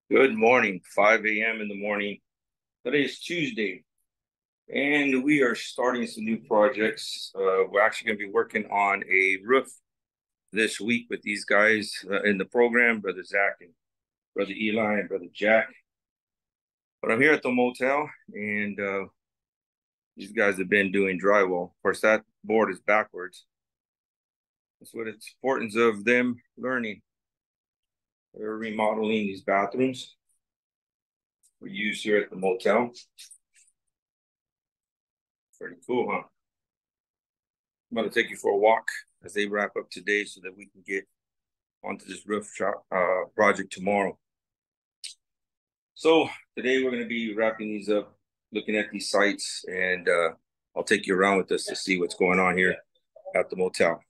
Good morning, 5 a.m. in the morning. Today is Tuesday, and we are starting some new projects. We're actually going to be working on a roof this week with these guys in the program, Brother Zach and Brother Eli and Brother Jack. But I'm here at the motel, and these guys have been doing drywall. Of course, that board is backwards. That's what it's importance of them learning. They're remodeling these bathrooms we use here at the motel. Pretty cool, huh? I'm going to take you for a walk as they wrap up today so that we can get onto this roof project tomorrow. So today we're going to be wrapping these up, looking at these sites, and I'll take you around with us to see what's going on here at the motel.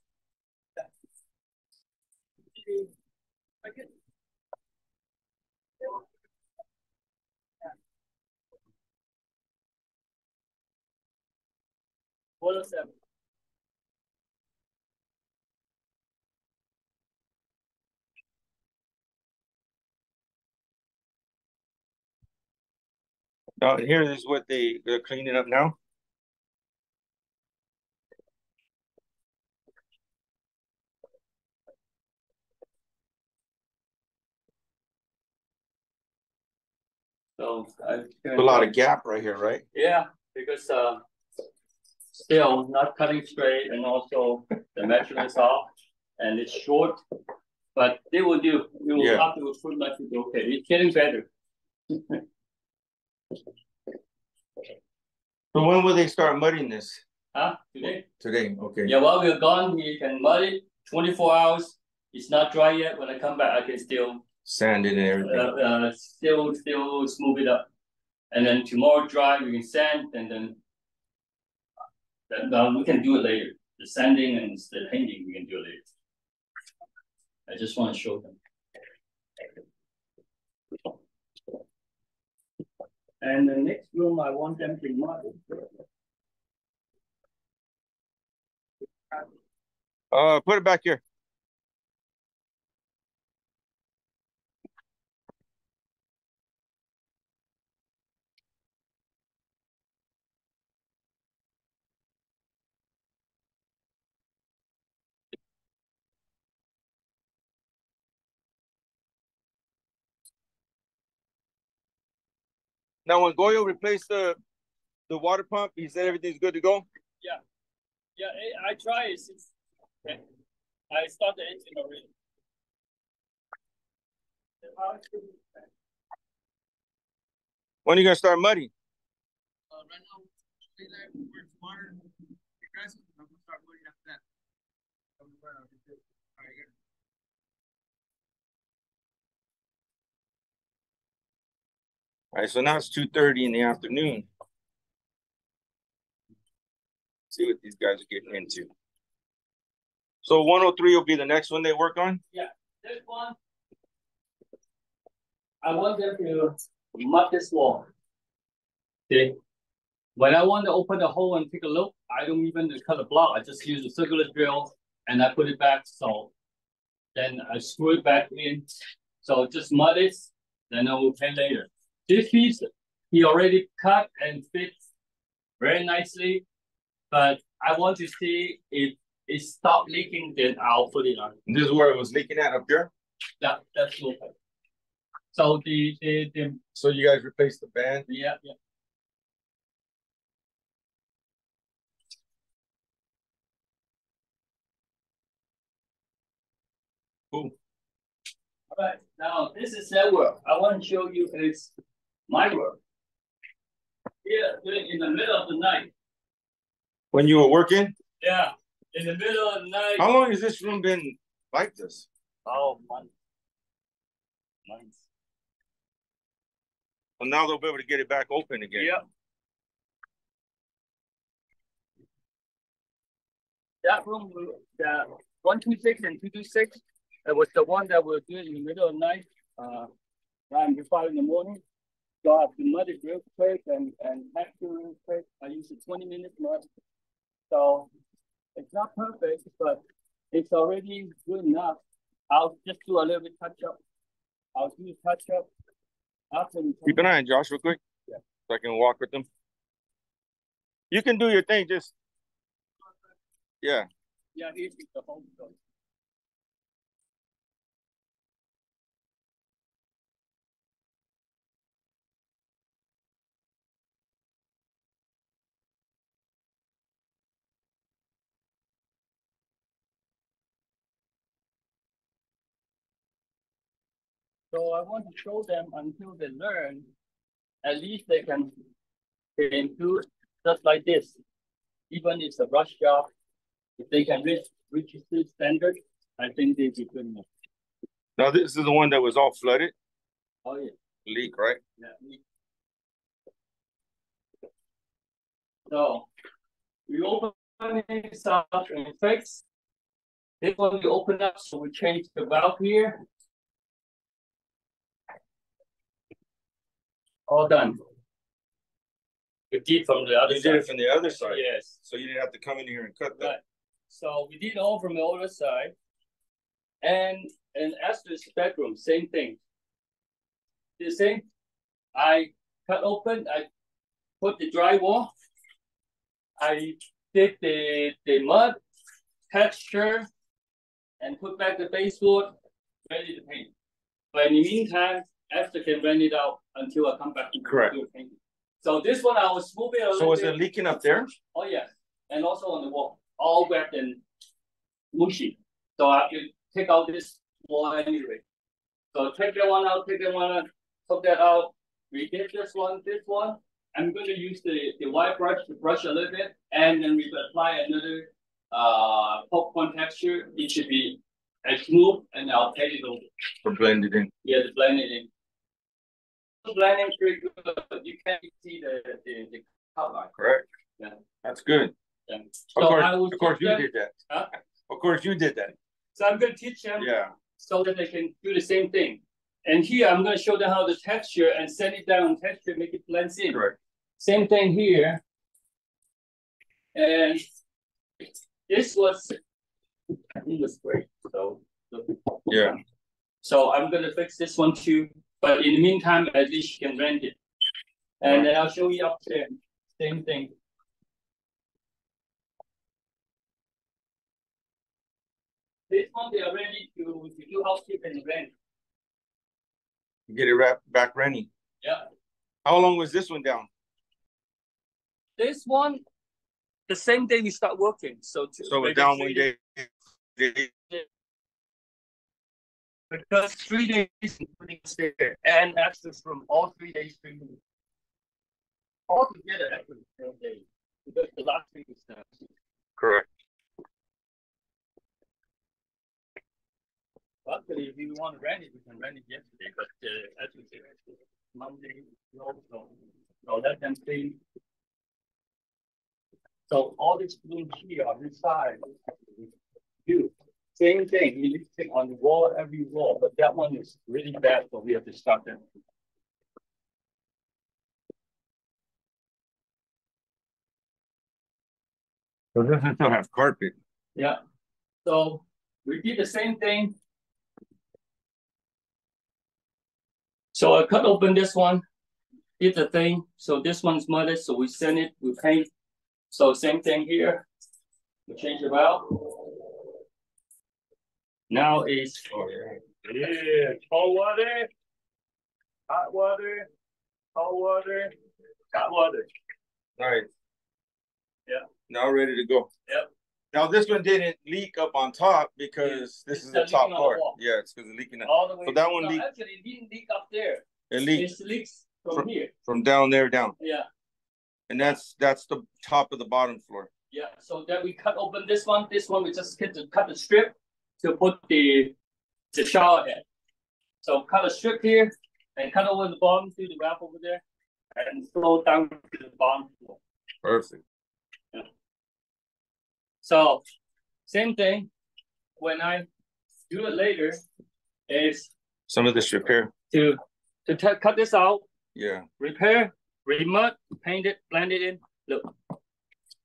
Now, here is what they're cleaning up now. So a lot of gap right here, right? Yeah, because still not cutting straight, and also the measurement is off, and it's short. But they will do. You will have to put much okay. It's getting better. So when will they start mudding this? Today. Today, okay. Yeah, while we're gone, we can mud it 24 hours. It's not dry yet. When I come back, I can still sand it and everything. Still smooth it up. And then tomorrow dry, we can sand, and then we can do it later. The sanding and the painting, we can do it later. I just want to show them. And the next room, I want them to model. Put it back here. Now, when Goyo replaced the water pump, he said everything's good to go? Yeah, I tried it since I started the engine already. When are you going to start mudding? Right now, where it's water, aggressive, I'm going to start mudding after that. All right, so now it's 2:30 in the afternoon. See what these guys are getting into. So 103 will be the next one they work on? Yeah, this one, I want them to mud this wall. Okay. When I want to open the hole and take a look, I don't even cut a block. I just use a circular drill and I put it back. So then I screw it back in. So just mud it, then I will paint later. This piece, he already cut and fits very nicely, but I want to see if it stopped leaking, then I'll put it on. This is where it was leaking at up here? That's okay. So so you guys replaced the band? Yeah. Cool. All right, now this is their work. I want to show you it's my work. Here, in the middle of the night. When you were working? Yeah, in the middle of the night. How long has this room been like this? Oh, months. Well, now they'll be able to get it back open again. Yeah. That room, the 126 and 226, it was the one that we're doing in the middle of the night, around before in the morning. So I have to mud it real quick and hack it real quick. I use a 20-minute mud. So it's not perfect, but it's already good enough. I'll just do a little bit touch up. I'll do touch up Keep an eye on Josh real quick. Yeah. So I can walk with them. You can do your thing, just yeah. Yeah, this is the home zone. So I want to show them until they learn, at least they can do just like this. Even if it's a rush job, if they can reach this standard, I think they'll be good enough. Now this is the one that was all flooded. Oh yeah. Leak, right? Yeah. So we open this up and fix. This one we open up, so we change the valve here. All done. We did from the other You side. did it from the other side. Yes. So you didn't have to come in here and cut that. Right. So we did all from the other side. And Esther's bedroom, same thing. The same. I cut open, I put the drywall. I did the mud texture and put back the baseboard, ready to paint. But in the meantime, Esther can rent it out until I come back to Correct. do painting. So this one I was moving a little So was bit. it leaking up there? Oh yes, and also on the wall, all wet and mushy. So I have to take out this wall anyway. So take that one out, take that one out, took that out. We did this one. I'm going to use the white brush to brush a little bit, and then we apply another popcorn texture. It should be as smooth, and I'll paint it over. For blended in. Yeah, to blend it in. Blending pretty good. You can't see the outline. Correct. Yeah. That's good. Yeah. Of course you did that. Huh? Of course you did that. So I'm going to teach them. Yeah. So that they can do the same thing. And here I'm going to show them how the texture and set it down texture, make it blends in. Correct. Same thing here. And this was, I think it was great. So yeah. So I'm going to fix this one too. But in the meantime, at least you can rent it. And then I'll show you up there. Same thing. This one they are ready to do housekeeping and rent. Get it back running. Yeah. How long was this one down? This one, the same day we start working. So we're down one day. Because 3 days including stay and access from all 3 days to move. All together actually 10 days. Because the last week is done. Correct. Luckily, if you want to rent it, we can rent it yesterday. But as we say, Monday, we also so let them see. So all these blue here on this side, you same thing. You stick on the wall, every wall, but that one is really bad, so we have to stop them. So this doesn't still have carpet. Yeah. So we did the same thing. So I cut open this one, did the thing. So this one's mudded, so we send it, we paint. So same thing here. We change the valve. Now it's cold water, hot water, cold water, hot water. Nice. Yeah. Now ready to go. Yep. Now this one didn't leak up on top because this is the top floor. Yeah, it's because it's leaking up. All the way. So that one leaked. Actually, it didn't leak up there. It leaked. It leaks from here. From down there down. Yeah. And that's the top of the bottom floor. Yeah. So then we cut open this one. This one we just cut the strip to put the shower head. So cut a strip here and cut over the bottom through the wrap over there and flow down to the bottom floor. Perfect. Yeah. So same thing. When I do it later, is some of this repair to cut this out. Yeah. Repair, remud, paint it, blend it in. Look.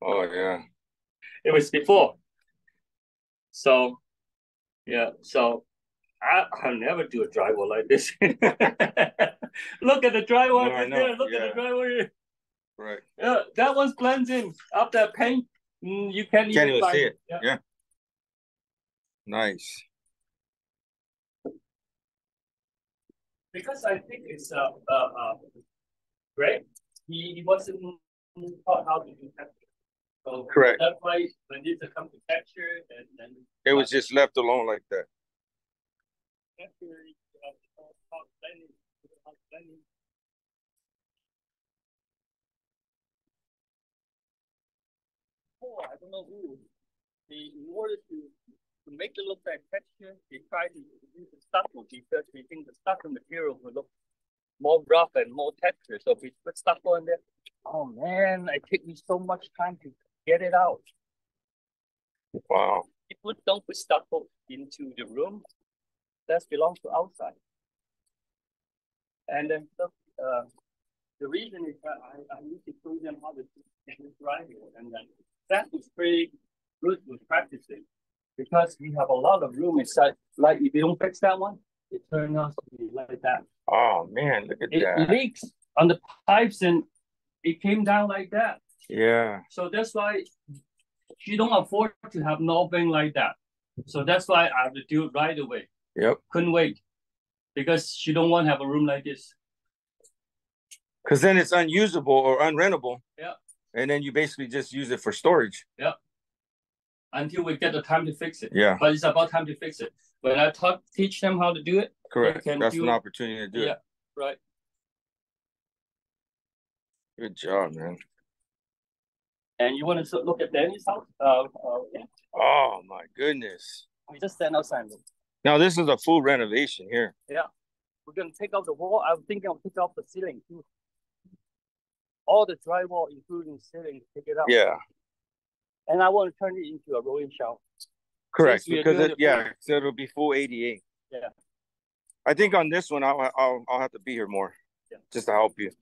Oh yeah. It was before. So yeah. So I'll never do a drywall like this. Look at the drywall No, I know, there. Look yeah. at the drywall here. Right. Yeah, that one blends in. After paint, you can't even See it. Yeah. Yeah. Nice. Because I think it's Greg. He wasn't taught how to do texture. So Correct. that's why when it comes to texture, and then It was just left alone like that. texture, blending. Oh, I don't know who. In order to make it look like texture, they try to use the stucco because we think the stucco material will look more rough and more texture. So if we put stucco in there, oh man, it took me so much time to get it out. Wow. People don't put stucco into the room. That belongs to outside. And then the reason is that I need to show them how to drive it, and then that is pretty good with practicing because we have a lot of room inside. Like if you don't fix that one, it turns out to be like that. Oh man, look at that. It leaks on the pipes and it came down like that. Yeah. So that's why she don't afford to have nothing like that. So that's why I have to do it right away. Yep. Couldn't wait because she don't want to have a room like this. Because then it's unusable or unrentable. Yeah. And then you basically just use it for storage. Yeah. Until we get the time to fix it. Yeah. But it's about time to fix it. When I teach them how to do it. Correct. That's an opportunity to do it. Yeah. Right. Good job, man. And you want to look at Danny's house? Yeah. Oh my goodness. We just stand outside. Now this is a full renovation here. Yeah. We're gonna take out the wall. I'm thinking I'll take out the ceiling too. All the drywall, including ceiling, take it out. Yeah. And I want to turn it into a rolling shower. Correct. Because so it'll be full 88. Yeah. I think on this one I'll have to be here more. Yeah. Just to help you.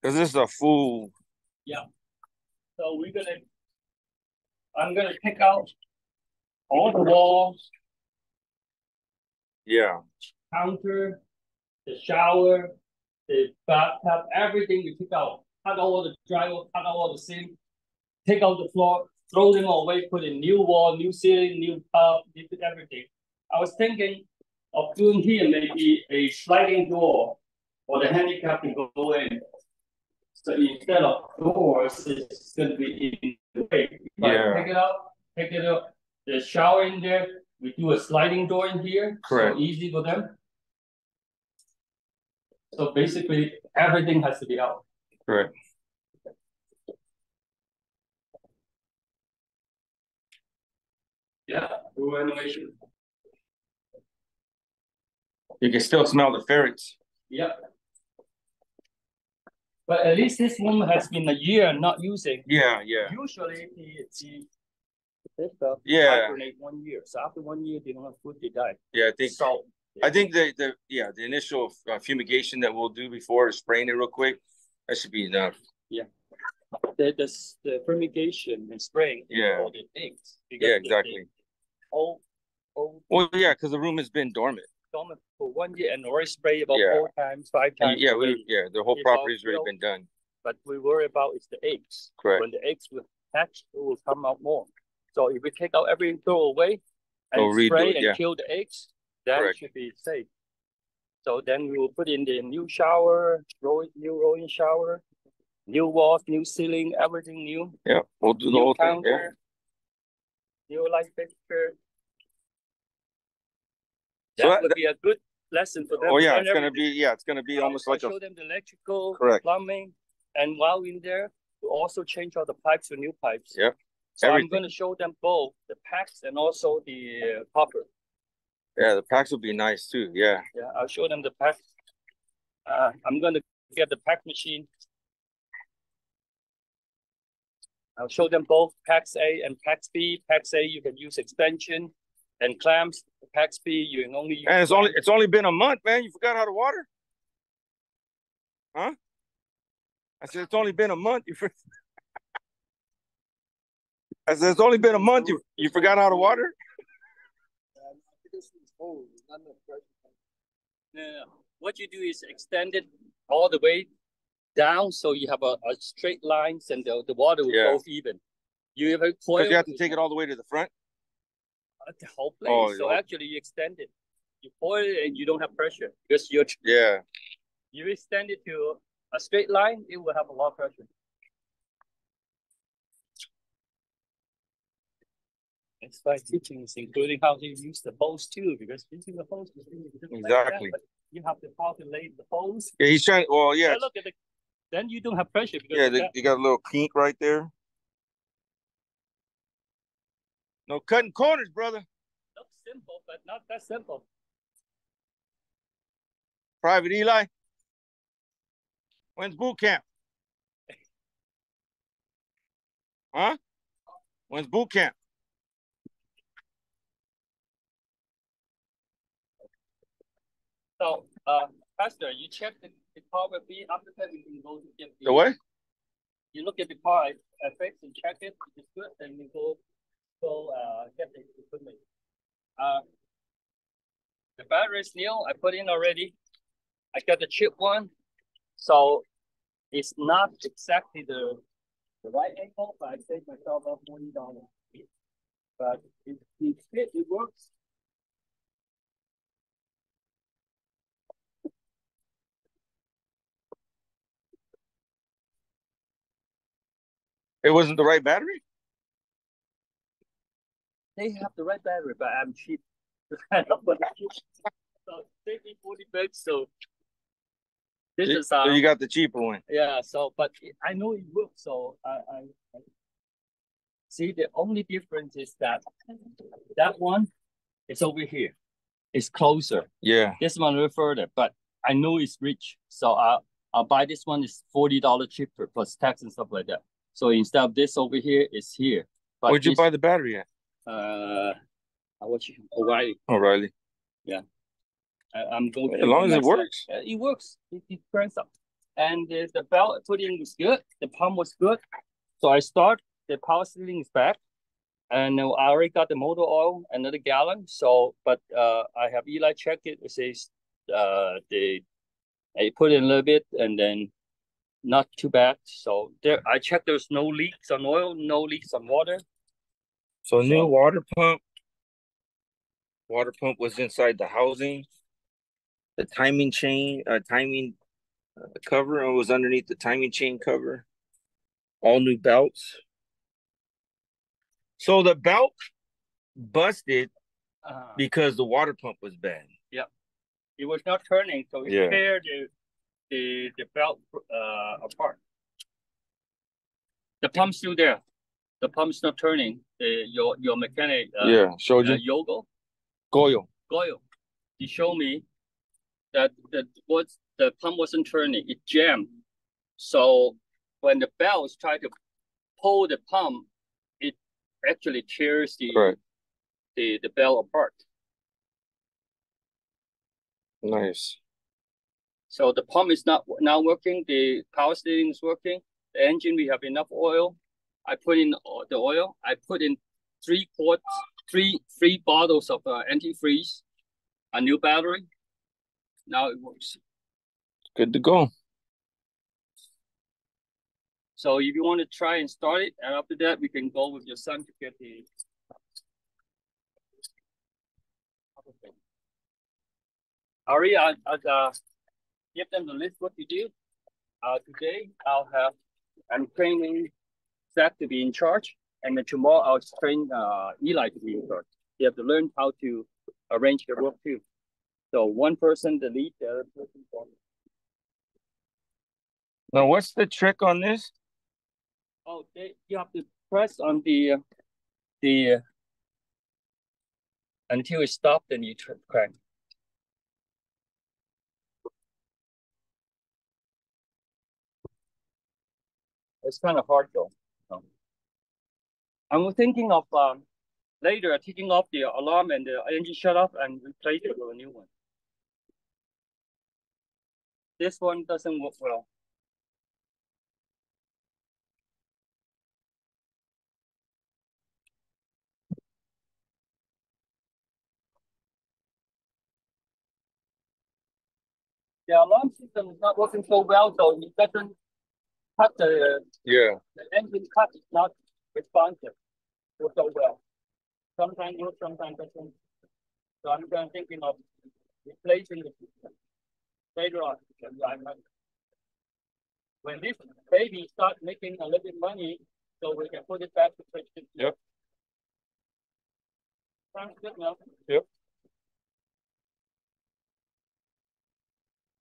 Because this is a full. Yeah. So I'm gonna take out all the walls. Yeah. Counter, the shower, the bathtub, everything we took out. Cut all the drywall, cut all the sink, take out the floor, throw them away, put in new wall, new ceiling, new tub, did everything. I was thinking of doing here maybe a sliding door for the handicap to go in. So instead of doors, it's going to be in the way. Yeah. Take it out, the shower in there. We do a sliding door in here. Correct. So easy for them. So basically, everything has to be out. Correct. Yeah, renovation. You can still smell the ferrets. Yeah. But at least this room has been a year not using. Yeah. Usually this hibernate 1 year. So after 1 year, they don't have food, they die. Yeah, I think so. I think the initial fumigation that we'll do before spraying it real quick, that should be enough. Yeah. The fumigation and spraying all the eggs. Yeah, exactly. Well, yeah, because the room has been dormant for 1 year and already sprayed about 4 times, 5 times. Yeah, the whole property's already been done. But we worry about is the eggs. Correct. When the eggs will hatch, it will come out more. So if we take out everything, throw away, and spray and kill the eggs, then it should be safe. So then we will put in the new shower, new rolling shower, new walls, new ceiling, everything new. Yeah, we'll do the whole thing. Yeah. New light fixture. That would be a good lesson for them. Oh yeah, it's gonna be almost like show them the electrical, plumbing, and while in there, we also change all the pipes to new pipes. Yeah. So I'm going to show them both the packs and also the popper. Yeah, the packs will be nice too. Yeah. Yeah, I'll show them the packs. I'm going to get the pack machine. I'll show them both packs A and packs B. Packs A, you can use extension and clamps. Packs B, you can only use. And it's only been a month, man. You forgot how to water? Huh? I said it's only been a month. I said it's only been a month. You forgot how to water? No. What you do is extend it all the way down, so you have a straight lines, and the water will go even. You have a coil. Because you have to take it all the way to the front. The whole place. So actually, you extend it. You coil it, and you don't have pressure because you're You extend it to a straight line, it will have a lot of pressure. It's by teachings, including how to use the hose too, because using the hose is exactly. Like you have to calculate the hose. Yeah, he's trying. Well, yeah. Look at then you don't have pressure. Because you got a little kink right there. No cutting corners, brother. Looks simple, but not that simple. Private Eli, when's boot camp? Huh? When's boot camp? So, Pastor, you check the car with me. After that, we can go to get the what? You look at the car, fix and check it. If it's good, then we go get the equipment. The battery is new. I put in already. I got the cheap one, so it's not exactly the right angle, but I saved myself about $40. But it works. It wasn't the right battery? They have the right battery, but I'm cheap. So save me 40 bucks. So this is so you got the cheaper one. Yeah, so but I know it works, so I see the only difference is that one is over here. It's closer. Yeah. This one a little further, but I know it's rich. So I'll buy this one. Is $40 cheaper plus tax and stuff like that. So instead of this over here, it's here. But where'd you buy the battery at? O'Reilly. Yeah. I'm going. As long as it works. It works. It turns up. And the belt putting was good. The pump was good. So I start. The power steering is back. And I already got the motor oil, another gallon. So, but I have Eli check it. It says I put in a little bit, and then not too bad. So there, I checked. There's no leaks on oil, no leaks on water. So new water pump. Water pump was inside the housing. The timing chain, cover was underneath the timing chain cover. All new belts. So the belt busted because the water pump was bad. Yeah, it was not turning, so we tear the belt apart. The pump's still there. The pump's not turning. Your mechanic showed you Goyo. He showed me that the pump wasn't turning. It jammed. So when the belts try to pull the pump, it actually tears the belt apart. Nice. So the pump is not now working. The power steering is working. The engine, we have enough oil. I put in the oil. I put in 3 bottles of antifreeze, a new battery. Now it works. Good to go. So if you want to try and start it, and after that, we can go with your son to get the. Ari, I'll give them the list what you do. Today, I'm training Zach to be in charge, and then tomorrow I'll train Eli to be in charge. You have to learn how to arrange the work too. So one person the lead, the other person follow. Now, what's the trick on this? Oh, you have to press on the until it stops, then you crank. It's kind of hard though. I'm thinking of later taking off the alarm and the engine shut off and replace it with a new one. This one doesn't work well. the alarm system is not working so well, so it doesn't cut the engine cut is not responsive so well. Sometimes works, sometimes doesn't. So I'm thinking of replacing the system later on. When this baby starts making a little bit money, so we can put it back to production. Yep. Sounds good now. Yep.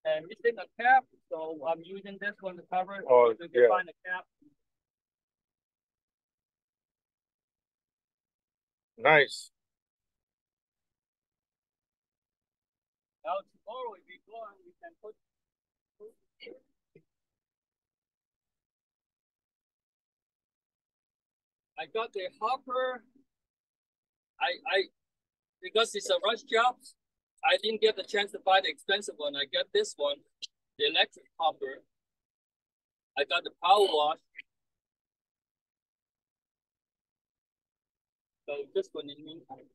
And missing a cap, so I'm using this one to cover it. Oh, so we can find a cap. Nice. Now tomorrow if we go and we can put I got the hopper. I because it's a rush job, I didn't get the chance to buy the expensive one. I got this one, the electric hopper. I got the power wash. So this one in the meantime.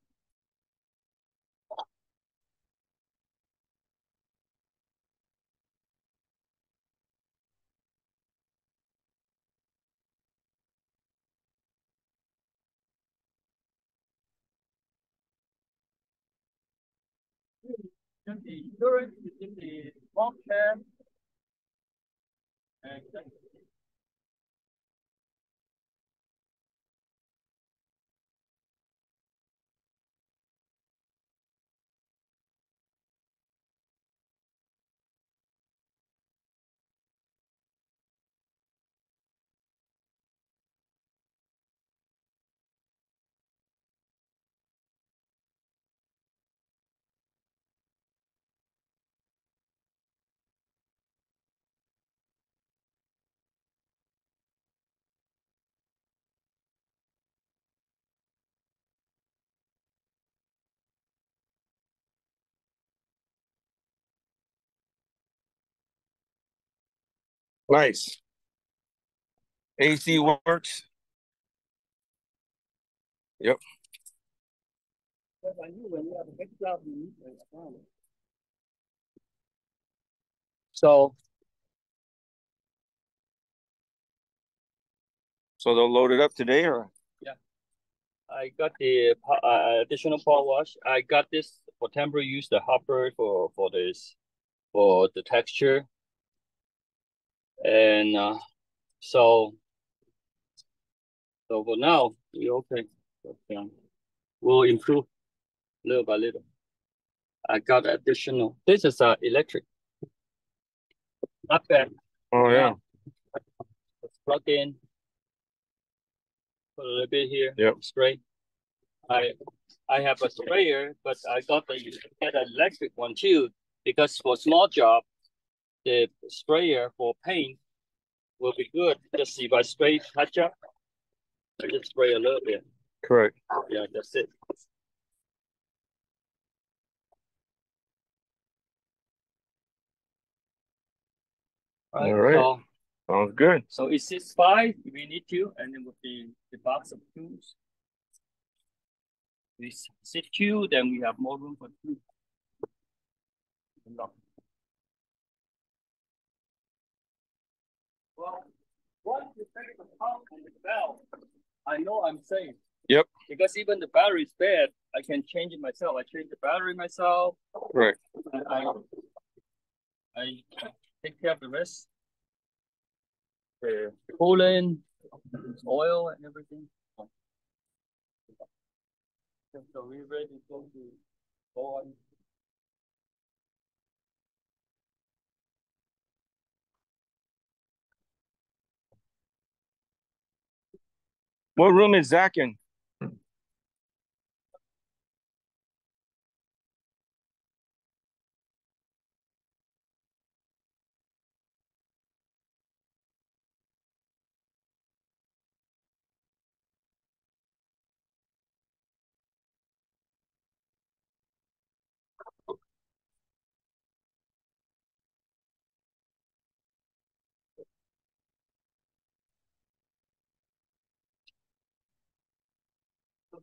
In the insurance, in the long term, and Nice. AC works. Yep. I knew when you have a big job, you need to. So they'll load it up today, or? Yeah. I got the additional power wash. I got this for temporary use, the hopper for this for the texture. And so for now, we're okay. Okay. We'll improve little by little. I got additional. This is electric. Not bad. Oh yeah. Let's plug in. Put a little bit here. Yep. Spray. I have a sprayer, but I got get an electric one too, because for small job, the sprayer for paint will be good. Just if I spray touch up, I just spray a little bit. Correct. Yeah, that's it. All right. So, sounds good. So it says 5 if we need to, and then with the box of tools. We sit 2, then we have more room for 2. Well, once you take the pump and the valve, I know I'm safe. Yep. Because even the battery is bad, I can change it myself. I change the battery myself. Right. And I take care of the rest. The coolant, oil, and everything. So we're ready to go on. What room is Zach in?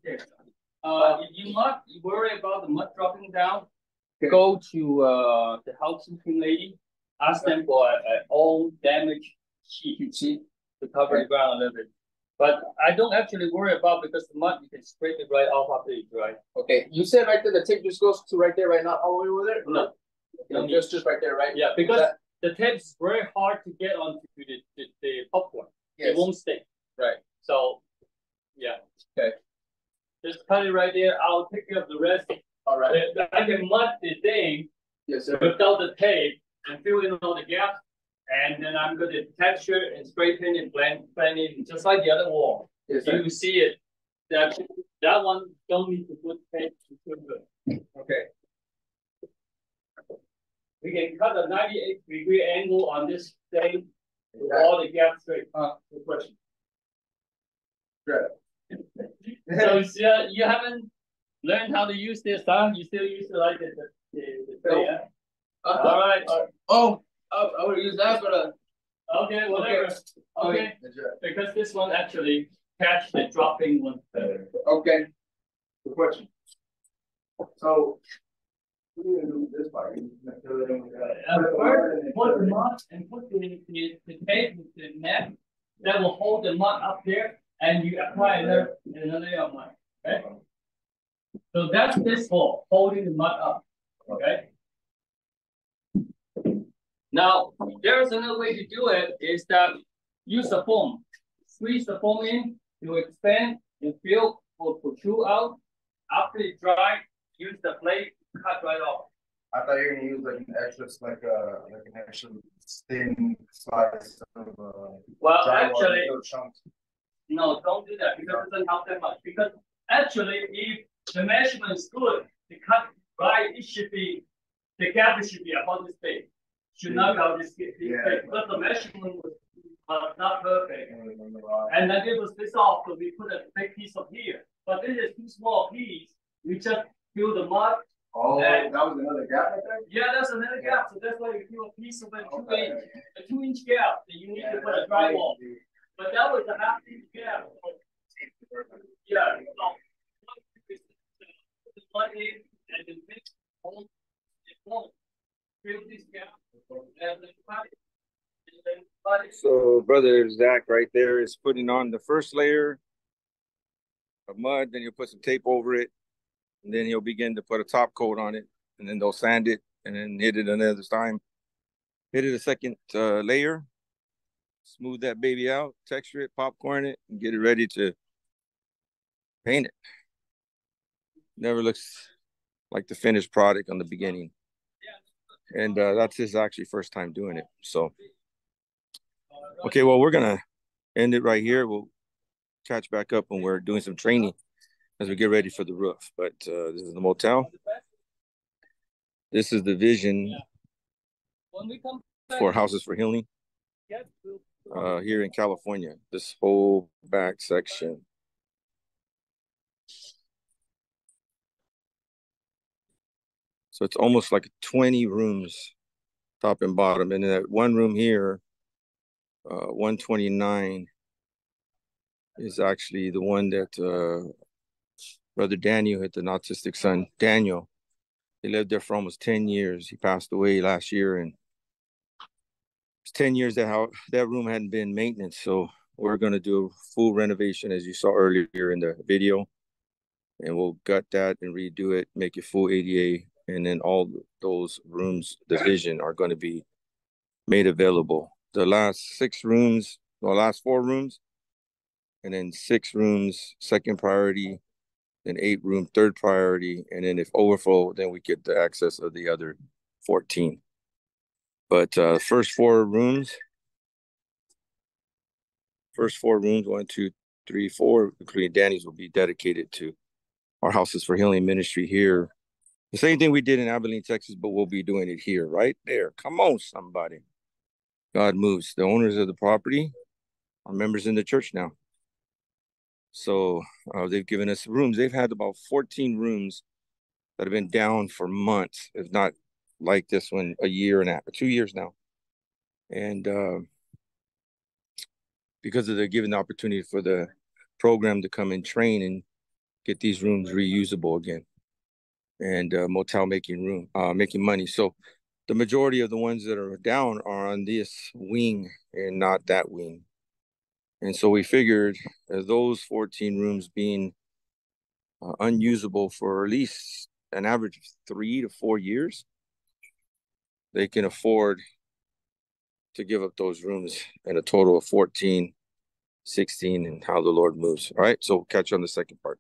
Okay. If you not worry about the mud dropping down, go to the housekeeping lady, ask them for an all damaged sheet to cover the ground a little bit. But I don't actually worry about because the mud you can scrape it right off after you dry. Okay, you said right there the tape just goes to right there, right now, all the way over there? No. No, just right there, right? Yeah, because the tape is very hard to get onto the popcorn. Yes. It won't stick. Right. So, yeah. Okay. Just cut it right there. I'll take care of the rest. All right. I can mud the thing without the tape and fill in all the gaps. And then I'm going to texture and spray paint and blend it just like the other wall. Yes, you see it. That one don't need to put paint to good. Okay. We can cut a 98-degree angle on this thing with all the gaps straight. Good question. Good. So you haven't learned how to use this, huh? You still use it like the tray, yeah? All right. Oh, I would use that, but okay, whatever. Okay. Because this one actually catch the dropping one better. Okay. Good question. So we're gonna do this part. First, put the mud and put the tape with the net that will hold the mud up there, and you apply another layer of mud. Okay. So that's this hole holding the mud up. Okay. Now, there's another way to do it is that use the foam. Squeeze the foam in, to expand and fill will protrude out. After it dry, use the blade, cut right off. I thought you were gonna use like an extra, like an extra thin slice of well, actually, chunks. No, don't do that because it doesn't help that much. Because actually, if the measurement is good, the cut right, it should be the gap should be about this big. Should not go this big because the measurement was not perfect. And then it was this off, so we put a big piece of here. But this is too small piece. We just fill the mud. Oh, that was another gap right there? Yeah, that's another gap. So that's why we fill a piece of a 2-inch gap that you need to put a drywall. But that was a half-inch gap. Yeah. So the mud in and the mix hole fill this gap and then cut it. So brother Zach right there is putting on the first layer of mud, then you'll put some tape over it, and then he'll begin to put a top coat on it, and then they'll sand it and then hit it another time. Hit it a second layer, smooth that baby out, texture it, popcorn it, and get it ready to paint it. Never looks like the finished product on the beginning. And that's his actually first time doing it. So okay, well, we're gonna end it right here. We'll catch back up when we're doing some training as we get ready for the roof. But this is the motel. This is the vision for Houses for Healing here in California. This whole back section. So it's almost like 20 rooms, top and bottom. And that one room here, 129, is actually the one that Brother Daniel had, the autistic son, Daniel. He lived there for almost 10 years. He passed away last year, and it's 10 years that that room hadn't been maintenance. So we're going to do a full renovation, as you saw earlier in the video, and we'll gut that and redo it, make it full ADA, and then all those rooms, the vision, are going to be made available. The last 6 rooms, the last 4 rooms, and then 6 rooms, second priority, then 8 room, third priority, and then if overflow, then we get the access of the other 14. But first 4 rooms, 1, 2, 3, 4, including Danny's, will be dedicated to our Houses for Healing ministry here. The same thing we did in Abilene, Texas, but we'll be doing it here, right there. Come on, somebody. God moves. The owners of the property are members in the church now. So they've given us rooms. They've had about 14 rooms that have been down for months, if not like this one, a year and a half, 2 years now. And because of they're giving the opportunity for the program to come and train and get these rooms reusable again. and motel making money. So the majority of the ones that are down are on this wing and not that wing. And so we figured those 14 rooms being unusable for at least an average of 3 to 4 years, they can afford to give up those rooms in a total of 14, 16, and how the Lord moves. All right, so we'll catch you on the second part.